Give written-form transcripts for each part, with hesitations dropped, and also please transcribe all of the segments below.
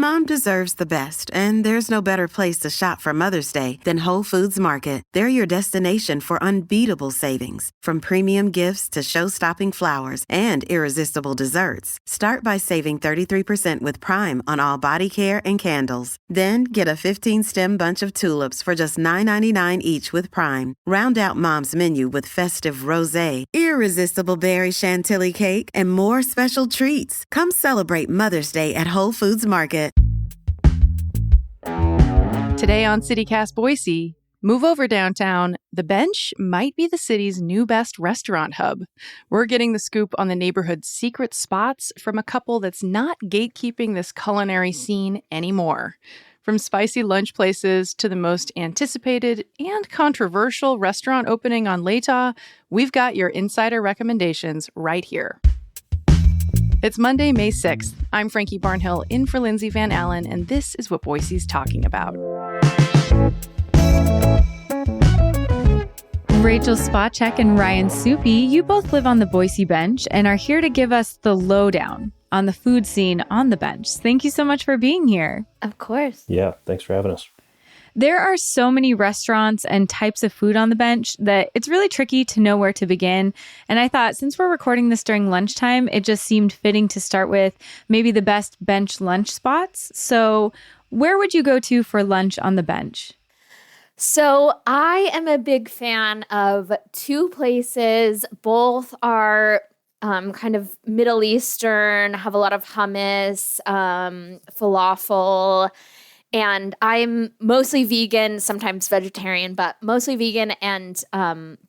Mom deserves the best, and there's no better place to shop for Mother's Day than Whole Foods Market. They're your destination for unbeatable savings, from premium gifts to show-stopping flowers and irresistible desserts. Start by saving 33% with Prime on all body care and candles. Then get a 15-stem bunch of tulips for just $9.99 each with Prime. Round out Mom's menu with festive rosé, irresistible berry chantilly cake, and more special treats. Come celebrate Mother's Day at Whole Foods Market. Today on CityCast Boise, move over downtown. The Bench might be the city's new best restaurant hub. We're getting the scoop on the neighborhood's secret spots from a couple that's not gatekeeping this culinary scene anymore. From spicy lunch places to the most anticipated and controversial restaurant opening on Latah, we've got your insider recommendations right here. It's Monday, May 6th. I'm Frankie Barnhill, in for Lindsay Van Allen, and this is what Boise's talking about. Rachel Spacek and Ryan Soupy, you both live on the Boise Bench and are here to give us the lowdown on the food scene on the bench. Thank you so much for being here. Of course. Yeah, thanks for having us. There are so many restaurants and types of food on the bench that it's really tricky to know where to begin. And I thought, since we're recording this during lunchtime, it just seemed fitting to start with maybe the best bench lunch spots. So where would you go to for lunch on the bench? So I am a big fan of two places. Both are kind of Middle Eastern, have a lot of hummus, falafel. And I'm mostly vegan, sometimes vegetarian, but mostly vegan. And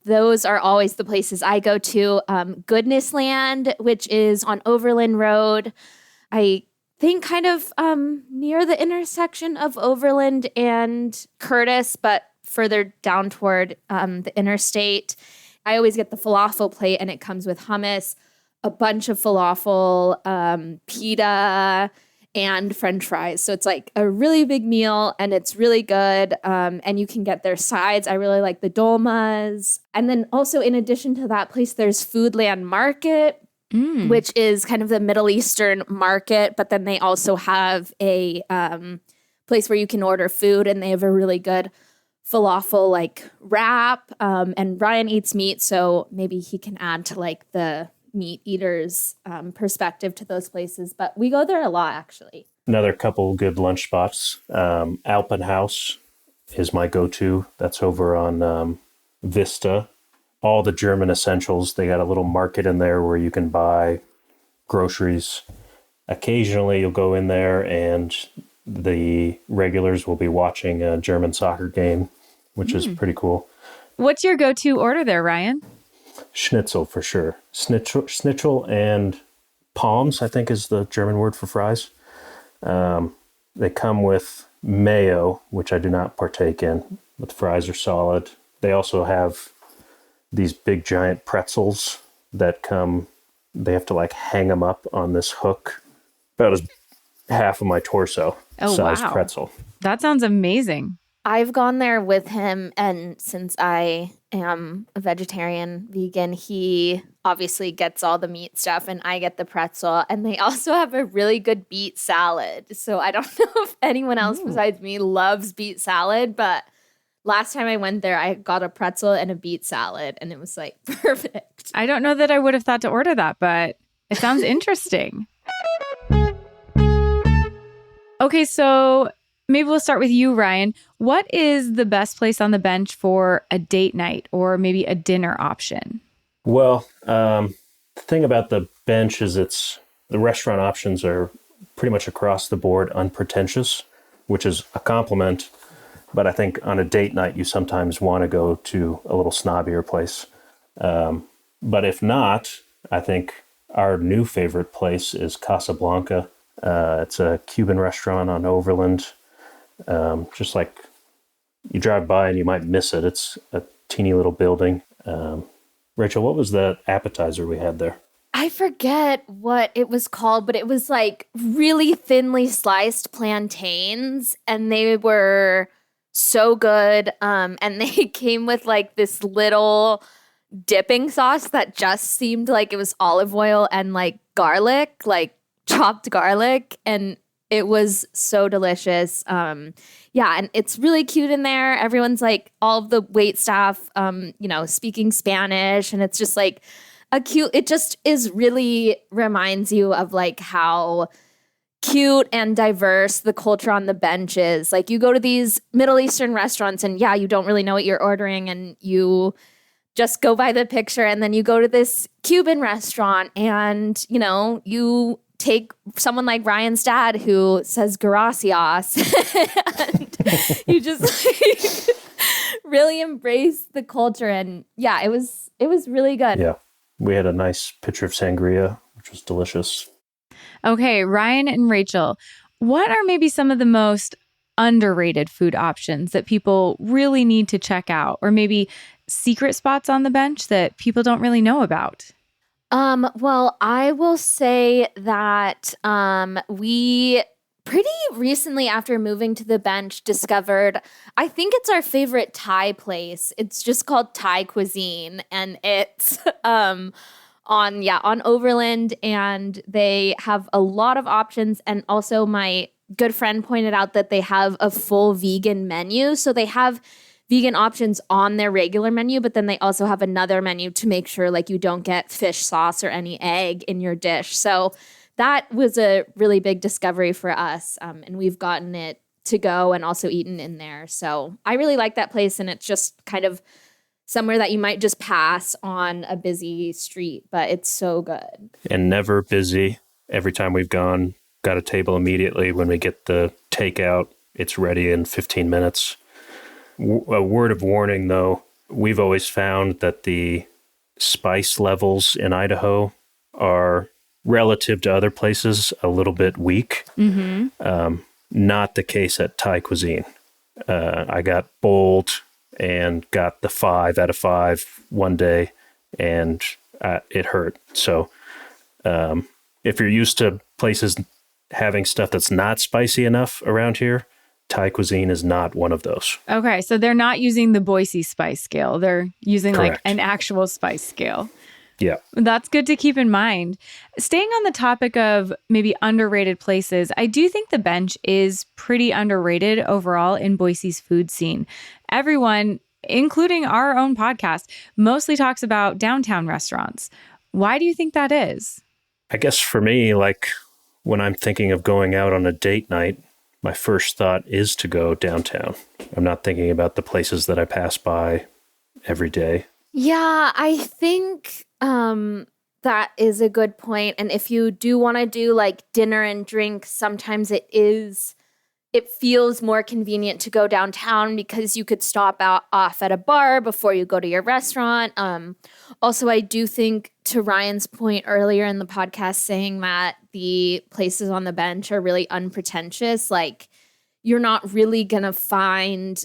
those are always the places I go to. Goodness Land, which is on Overland Road. I think kind of near the intersection of Overland and Curtis, but further down toward the interstate. I always get the falafel plate, and it comes with hummus, a bunch of falafel, pita, and French fries. So it's like a really big meal, and it's really good. And you can get their sides. I really like the dolmas. And then also, in addition to that place, there's Foodland Market, which is kind of the Middle Eastern market. But then they also have a place where you can order food, and they have a really good falafel like wrap. And Ryan eats meat, so maybe he can add to like the meat eaters perspective to those places, but we go there a lot actually. Another couple good lunch spots. Alpenhaus is my go-to. That's over on Vista. All the German essentials. They got a little market in there where you can buy groceries. Occasionally you'll go in there and the regulars will be watching a German soccer game, which is pretty cool. What's your go-to order there, Ryan? Schnitzel for sure. Schnitzel and palms, I think is the German word for fries. They come with mayo, which I do not partake in, but the fries are solid. They also have these big giant pretzels that come, they have to like hang them up on this hook, about as half of my torso size pretzel. That sounds amazing. I've gone there with him, and since I am a vegetarian vegan, he obviously gets all the meat stuff and I get the pretzel. And they also have a really good beet salad. So I don't know if anyone else besides me loves beet salad, but last time I went there, I got a pretzel and a beet salad, and it was like perfect. I don't know that I would have thought to order that, but it sounds interesting. Okay, so maybe we'll start with you, Ryan. What is the best place on the bench for a date night or maybe a dinner option? Well, the thing about the bench is the restaurant options are pretty much across the board unpretentious, which is a compliment. But I think on a date night, you sometimes want to go to a little snobbier place. But if not, I think our new favorite place is Casablanca. It's a Cuban restaurant on Overland. Just like you drive by and you might miss it. It's a teeny little building. Rachel, what was the appetizer we had there? I forget what it was called, but it was like really thinly sliced plantains, and they were so good. And they came with like this little dipping sauce that just seemed like it was olive oil and like garlic, like chopped garlic. And It was so delicious. Yeah, and it's really cute in there. Everyone's like, all of the wait staff, speaking Spanish, and it's just like it just is really reminds you of like how cute and diverse the culture on the bench is. Like you go to these Middle Eastern restaurants and yeah, you don't really know what you're ordering and you just go by the picture, and then you go to this Cuban restaurant and, you take someone like Ryan's dad who says gracias and you just like, really embrace the culture. And yeah, it was really good. Yeah. We had a nice pitcher of sangria, which was delicious. Okay, Ryan and Rachel, what are maybe some of the most underrated food options that people really need to check out, or maybe secret spots on the bench that people don't really know about? Well, I will say that we pretty recently, after moving to the bench, discovered, I think it's our favorite Thai place. It's just called Thai Cuisine, and it's on Overland, and they have a lot of options. And also my good friend pointed out that they have a full vegan menu. So they have vegan options on their regular menu, but then they also have another menu to make sure like you don't get fish sauce or any egg in your dish. So that was a really big discovery for us. And we've gotten it to go and also eaten in there. So I really like that place, and it's just kind of somewhere that you might just pass on a busy street, but it's so good. And never busy. Every time we've gone, got a table immediately. When we get the takeout, it's ready in 15 minutes. A word of warning, though, we've always found that the spice levels in Idaho are, relative to other places, a little bit weak. Mm-hmm. Not the case at Thai Cuisine. I got bold and got the 5 out of 5 one day, and it hurt. So if you're used to places having stuff that's not spicy enough around here, Thai Cuisine is not one of those. Okay, so they're not using the Boise spice scale. They're using Correct. like an actual spice scale. Yeah. That's good to keep in mind. Staying on the topic of maybe underrated places, I do think the bench is pretty underrated overall in Boise's food scene. Everyone, including our own podcast, mostly talks about downtown restaurants. Why do you think that is? I guess for me, like when I'm thinking of going out on a date night, my first thought is to go downtown. I'm not thinking about the places that I pass by every day. Yeah, I think that is a good point. And if you do want to do like dinner and drink, sometimes it feels more convenient to go downtown because you could stop off at a bar before you go to your restaurant. Also, I do think, to Ryan's point earlier in the podcast, saying that the places on the bench are really unpretentious, like you're not really going to find,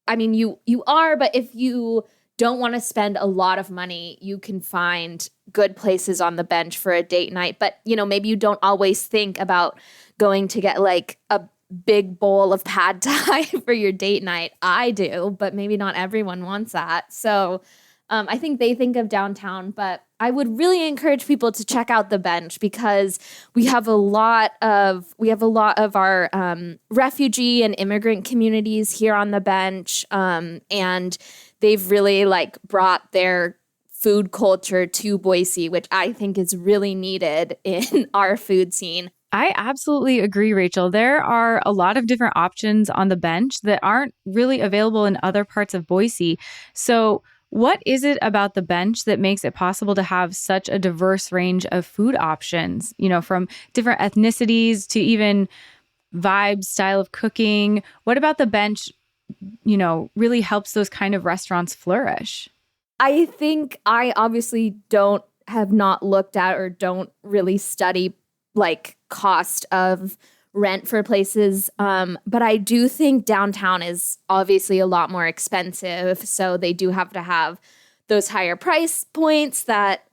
I mean, you are, but if you don't want to spend a lot of money, you can find good places on the bench for a date night. But, maybe you don't always think about going to get like a big bowl of pad thai for your date night. I do, but maybe not everyone wants that. So I think they think of downtown, but I would really encourage people to check out the bench because we have a lot of our refugee and immigrant communities here on the bench, and they've really like brought their food culture to Boise, which I think is really needed in our food scene. I absolutely agree, Rachel. There are a lot of different options on the bench that aren't really available in other parts of Boise. So what is it about the bench that makes it possible to have such a diverse range of food options, from different ethnicities to even vibes, style of cooking? What about the bench, really helps those kind of restaurants flourish? I think I obviously have not looked at or don't really study like cost of rent for places. But I do think downtown is obviously a lot more expensive. So they do have to have those higher price points that,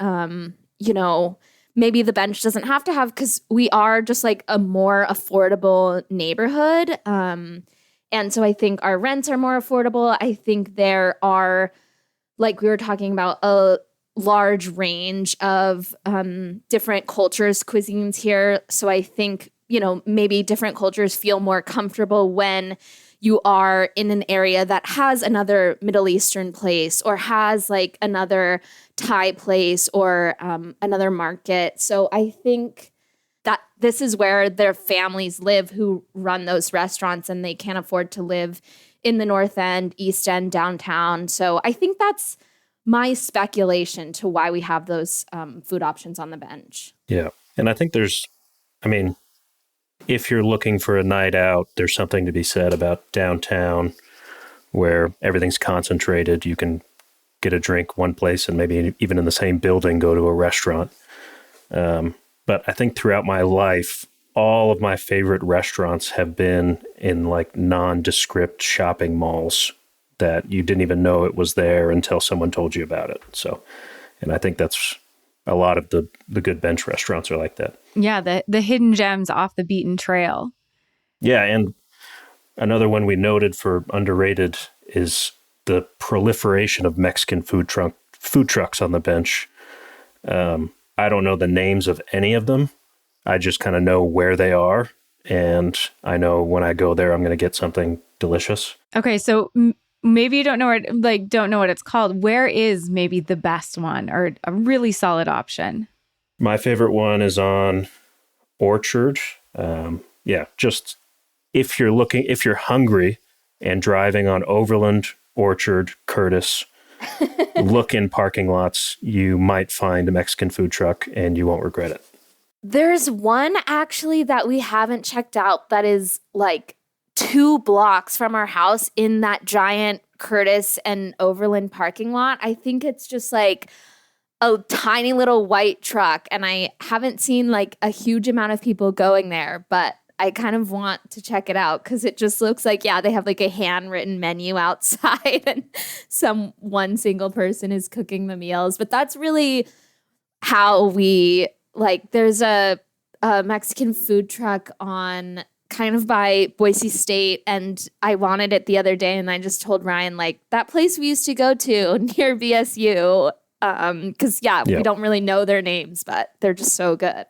maybe the bench doesn't have to have because we are just like a more affordable neighborhood. And so I think our rents are more affordable. I think there are, like we were talking about, a large range of different cultures, cuisines here. So I think maybe different cultures feel more comfortable when you are in an area that has another Middle Eastern place or has like another Thai place or another market. So I think that this is where their families live who run those restaurants, and they can't afford to live in the North End, East End, downtown. So I think that's my speculation to why we have those food options on the bench. Yeah. And I think if you're looking for a night out, there's something to be said about downtown where everything's concentrated. You can get a drink one place and maybe even in the same building go to a restaurant. But I think throughout my life, all of my favorite restaurants have been in like nondescript shopping malls that you didn't even know it was there until someone told you about it. So, and I think that's a lot of the good bench restaurants are like that. Yeah, the hidden gems off the beaten trail. Yeah, and another one we noted for underrated is the proliferation of Mexican food trucks on the bench. I don't know the names of any of them. I just kind of know where they are, and I know when I go there, I'm going to get something delicious. Okay, so maybe you don't know what it's called. Where is maybe the best one or a really solid option? My favorite one is on Orchard. Just if you're hungry and driving on Overland, Orchard, Curtis, look in parking lots. You might find a Mexican food truck and you won't regret it. There's one actually that we haven't checked out that is like 2 blocks from our house in that giant Curtis and Overland parking lot. I think it's just like a tiny little white truck, and I haven't seen like a huge amount of people going there, but I kind of want to check it out because it just looks like, they have like a handwritten menu outside and one single person is cooking the meals. But that's really how we there's a Mexican food truck on kind of by Boise State, and I wanted it the other day, and I just told Ryan, like, that place we used to go to near BSU, because we don't really know their names, but they're just so good.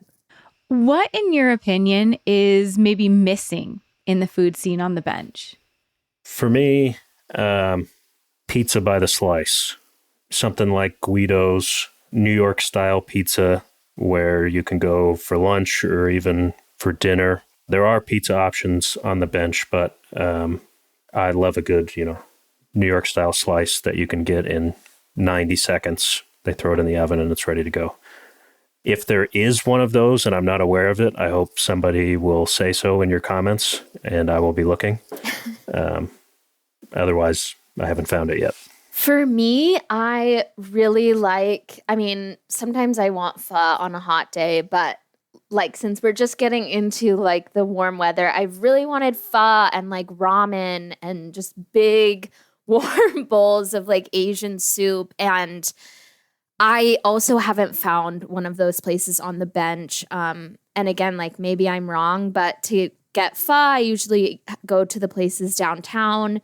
What, in your opinion, is maybe missing in the food scene on the bench? For me, pizza by the slice. Something like Guido's New York style pizza, where you can go for lunch or even for dinner. There are pizza options on the bench, but I love a good, New York style slice that you can get in 90 seconds. They throw it in the oven and it's ready to go. If there is one of those and I'm not aware of it, I hope somebody will say so in your comments and I will be looking. Otherwise, I haven't found it yet. For me, I really sometimes I want pho on a hot day, but since we're just getting into the warm weather, I really wanted pho and ramen and just big warm bowls of Asian soup. And I also haven't found one of those places on the bench. And again, maybe I'm wrong, but to get pho, I usually go to the places downtown,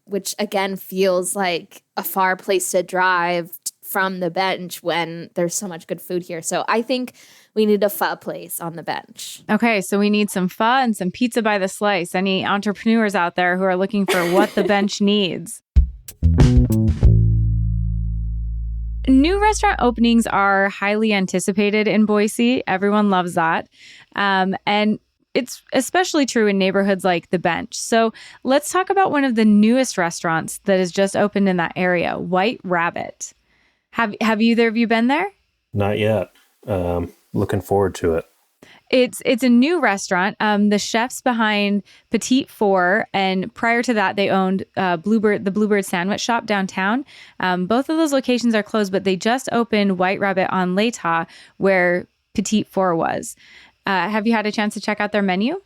which again feels like a far place to drive from the bench when there's so much good food here. So I think we need a pho place on the bench. Okay, so we need some pho and some pizza by the slice. Any entrepreneurs out there who are looking for what the bench needs? New restaurant openings are highly anticipated in Boise. Everyone loves that. And it's especially true in neighborhoods like the Bench. So let's talk about one of the newest restaurants that has just opened in that area, White Rabbit. Have either of you been there? Not yet. Looking forward to it. It's a new restaurant. The chefs behind Petite Four, and prior to that, they owned the Bluebird Sandwich Shop downtown. Both of those locations are closed, but they just opened White Rabbit on L'Etat, where Petite Four was. Have you had a chance to check out their menu?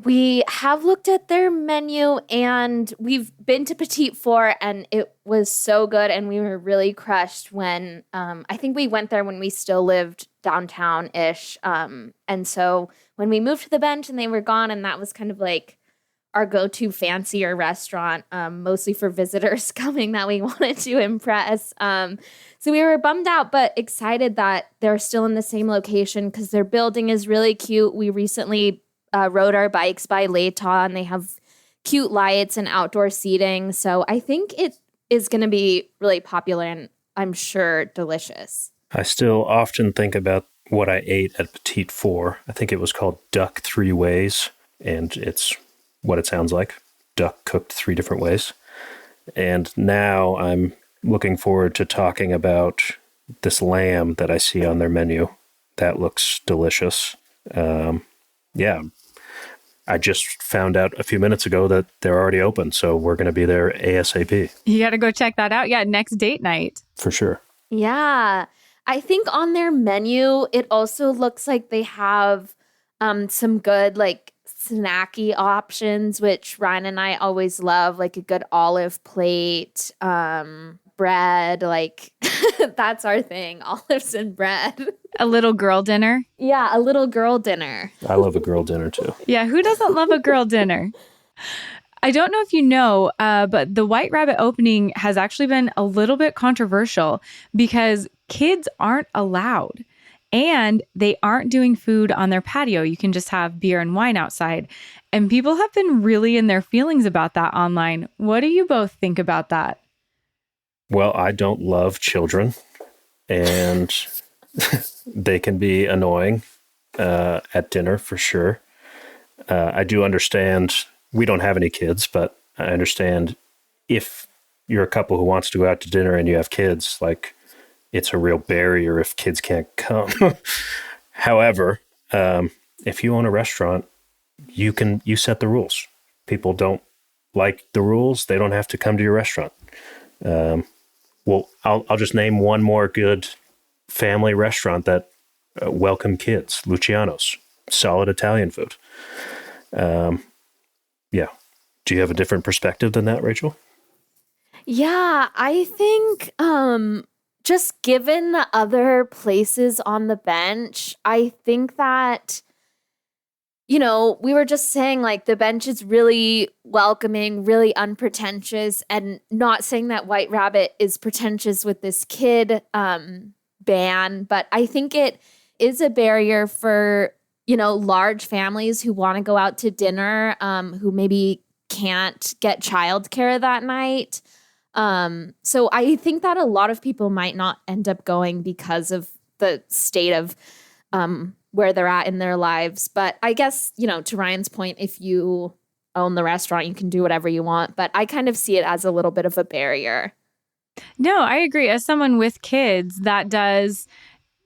We have looked at their menu, and we've been to Petite Four, and it was so good, and we were really crushed when I think we went there when we still lived downtown-ish. And so when we moved to the Bench and they were gone, and that was kind of our go-to fancier restaurant, mostly for visitors coming that we wanted to impress. So we were bummed out, but excited that they're still in the same location because their building is really cute. We recently rode our bikes by Latah, and they have cute lights and outdoor seating. So I think it is going to be really popular and I'm sure delicious. I still often think about what I ate at Petite Four. I think it was called Duck Three Ways, and it's what it sounds like. Duck cooked 3 different ways. And now I'm looking forward to talking about this lamb that I see on their menu. That looks delicious. Yeah. I just found out a few minutes ago that they're already open, so we're going to be there ASAP. You got to go check that out. Yeah, next date night. For sure. Yeah. I think on their menu, it also looks like they have some good like snacky options, which Ryan and I always love, like a good olive plate, bread, like that's our thing, olives and bread. A little girl dinner. Yeah, a little girl dinner. I love a girl dinner too. Yeah, who doesn't love a girl dinner? I don't know if you know, but the White Rabbit opening has actually been a little bit controversial because kids aren't allowed and they aren't doing food on their patio. You can just have beer and wine outside. And people have been really in their feelings about that online. What do you both think about that? Well, I don't love children, and they can be annoying at dinner for sure. I do understand we don't have any kids, but I understand if you're a couple who wants to go out to dinner and you have kids, like it's a real barrier if kids can't come. However, if you own a restaurant, you set the rules. People don't like the rules. They don't have to come to your restaurant. Well, I'll just name one more good family restaurant that welcome kids. Luciano's, solid Italian food. Yeah. Do you have a different perspective than that, Rachel? Yeah, I think just given the other places on the bench, I think that, you know, we were just saying like the bench is really welcoming, really unpretentious, and not saying that White Rabbit is pretentious with this kid ban, but I think it is a barrier for, you know, large families who want to go out to dinner, who maybe can't get childcare that night. So I think that a lot of people might not end up going because of the state of where they're at in their lives. But I guess, you know, to Ryan's point, if you own the restaurant, you can do whatever you want. But I kind of see it as a little bit of a barrier. No, I agree. As someone with kids, that does,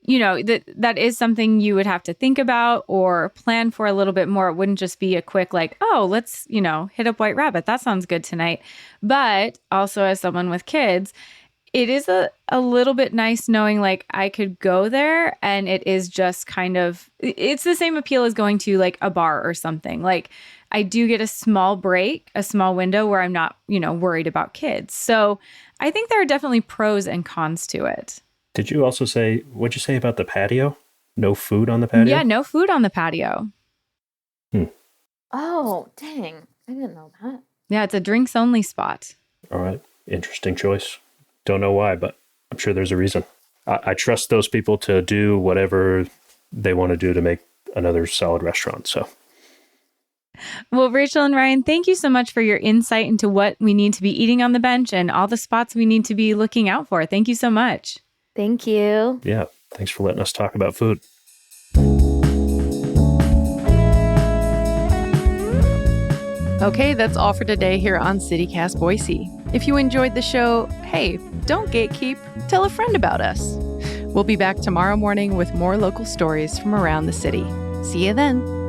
you know, that is something you would have to think about or plan for a little bit more. It wouldn't just be a quick like, oh, let's, you know, hit up White Rabbit. That sounds good tonight. But also as someone with kids, it is a little bit nice knowing like I could go there and it is just kind of, it's the same appeal as going to like a bar or something. Like I do get a small break, a small window where I'm not, you know, worried about kids. So I think there are definitely pros and cons to it. Did you also say, what'd you say about the patio? No food on the patio? Yeah, no food on the patio. Oh, dang. I didn't know that. Yeah, it's a drinks only spot. All right. Interesting choice. Don't know why, but I'm sure there's a reason. I trust those people to do whatever they want to do to make another solid restaurant. So, well, Rachel and Ryan, thank you so much for your insight into what we need to be eating on the bench and all the spots we need to be looking out for. Thank you so much. Thank you. Yeah. Thanks for letting us talk about food. Okay, that's all for today here on CityCast Boise. If you enjoyed the show, hey, don't gatekeep. Tell a friend about us. We'll be back tomorrow morning with more local stories from around the city. See you then.